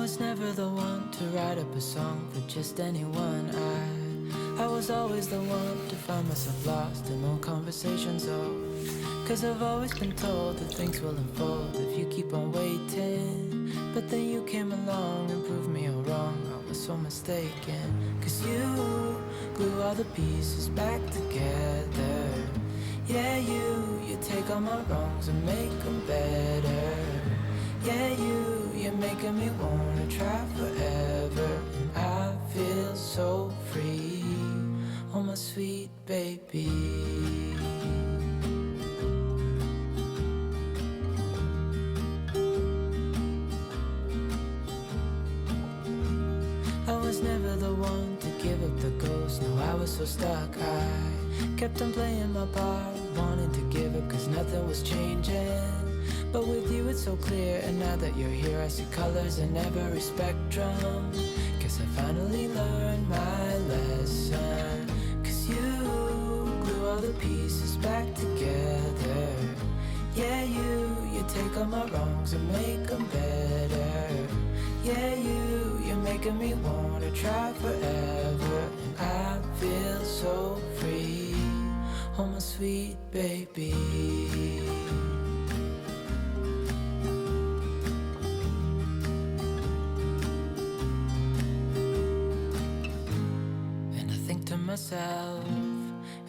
was never the one to write up a song for just anyone. I was always the one to find myself lost in old conversations. Oh, 'cause I've always been told that things will unfold if you keep on waiting. But then you came along and proved me all wrong. I was so mistaken. 'Cause you glue all the pieces back together. Yeah, you take all my wrongs and make them better. Yeah, you're making me wanna try forever. And I feel so free, oh my sweet baby. I was never the one to give up the ghost. No, I was so stuck. I kept on playing my part, wanting to give up 'cause nothing was changing. But with you it's so clear, and now that you're here I see colors in every spectrum. Guess I finally learned my lesson. 'Cause you glue all the pieces back together. Yeah, you take all my wrongs and make them better. Yeah, you're making me wanna try forever. And I feel so free, oh my sweet baby. Myself,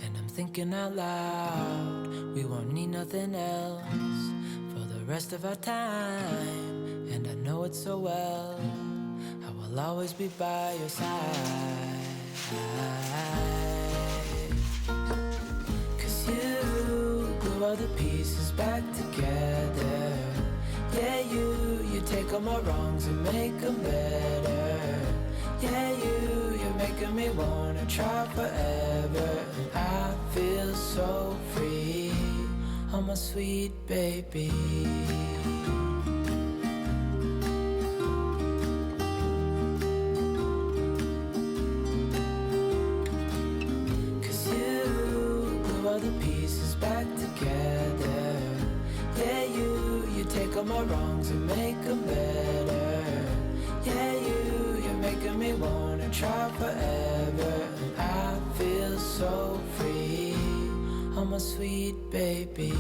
and I'm thinking out loud, we won't need nothing else for the rest of our time. And I know it so well, I will always be by your side. 'Cause you glue all the pieces back together. Yeah, you take all my wrongs and make them better. Yeah, you're making me wanna try forever. And I feel so free, oh my sweet baby. 'Cause you glue all the pieces back together. Yeah, you take all my wrongs and make them better. Yeah, you're making me wanna try forever. And I feel so free, oh my sweet baby.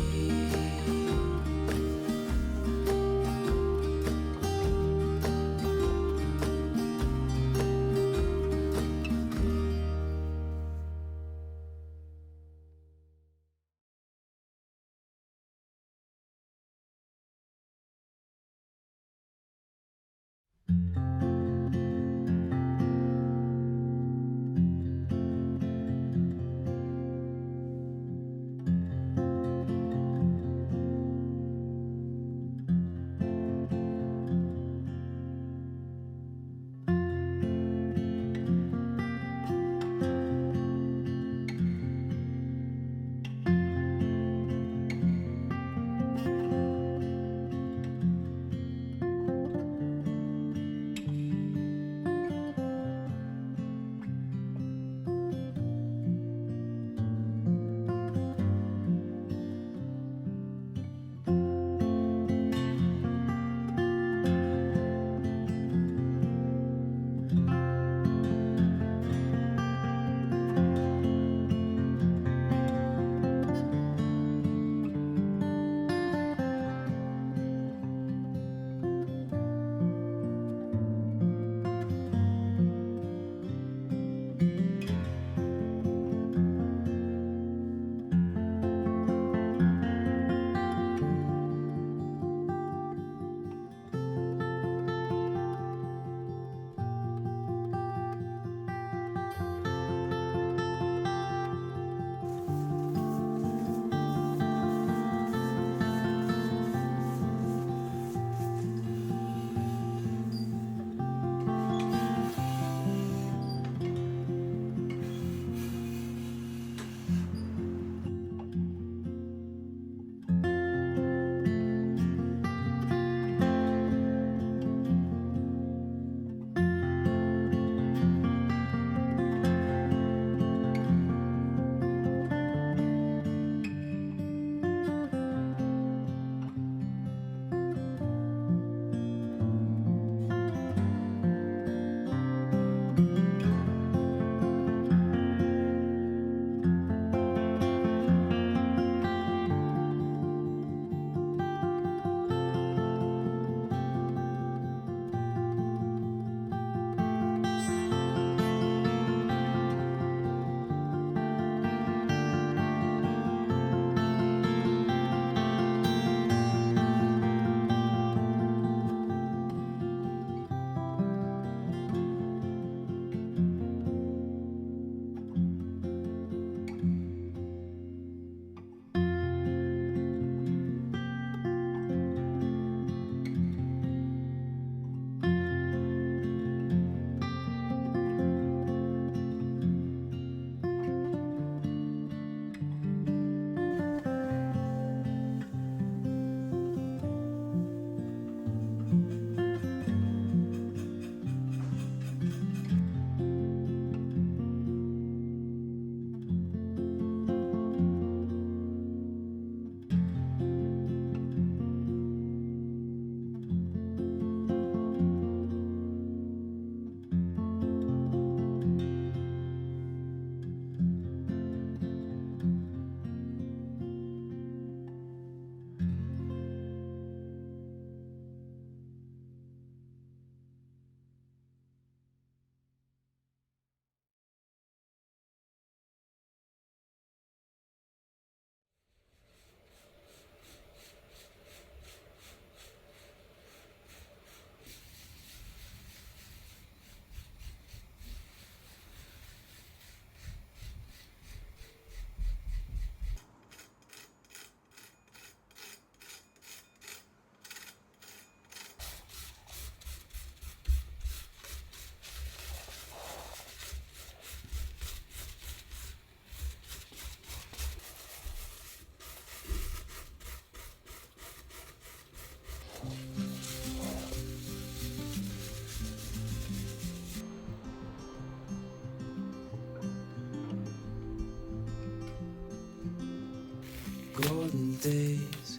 days,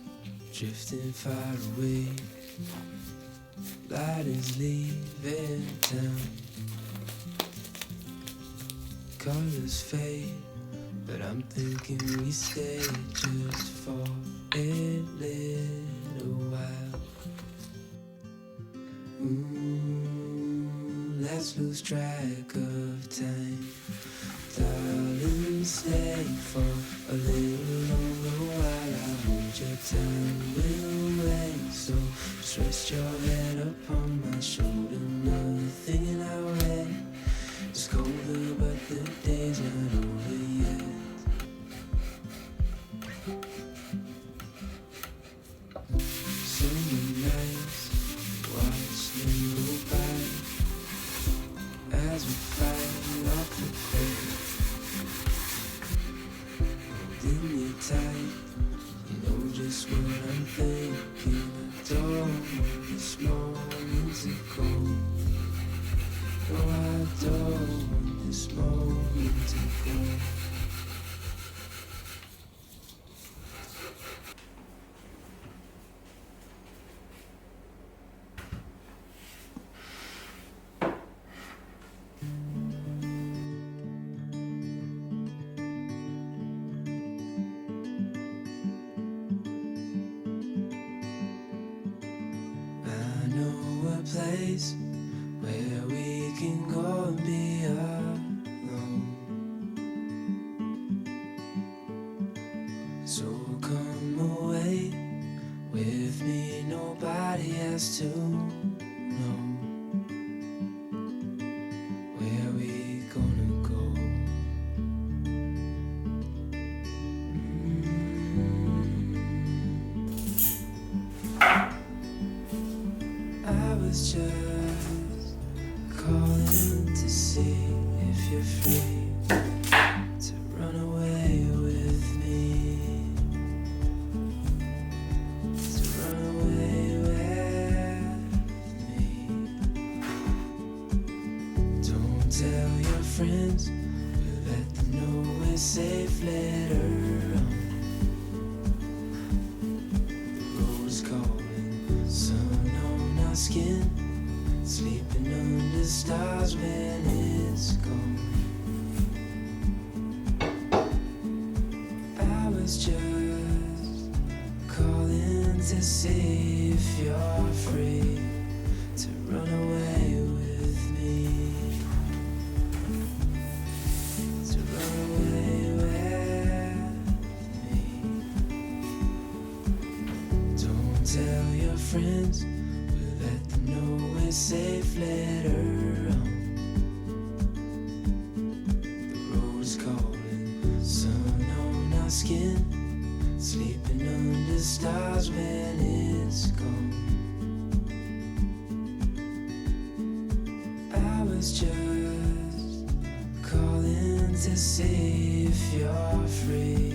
drifting far away. Light is leaving town. Colors fade, but I'm thinking we stay just for a little while. Let's lose track of time. Darling, stay for a little longer while I hold your time. We'll wait, so just rest your head upon my shoulder. Nothing in our way is colder, but the day's not over yet. Summer nights, watch them go by as we fight off the cold. Holding you tight, you know just what I'm thinking. I don't want this moment to go. No, I don't want this moment to go. Place where we can go and be alone. So come away with me, nobody has to know where we gonna go. I was just calling to see if you're free to run away with me, to run away with me. Don't tell your friends, we'll let them know we're safe later on. The road is calling, sun on our skin, sleeping under stars when it's gone. I was just calling to see if you're free to run away with me, to run away with me. Don't tell your friends, let them know we're safe later on. The road is calling, sun on our skin, sleeping under stars when it's gone. I was just calling to see if you're free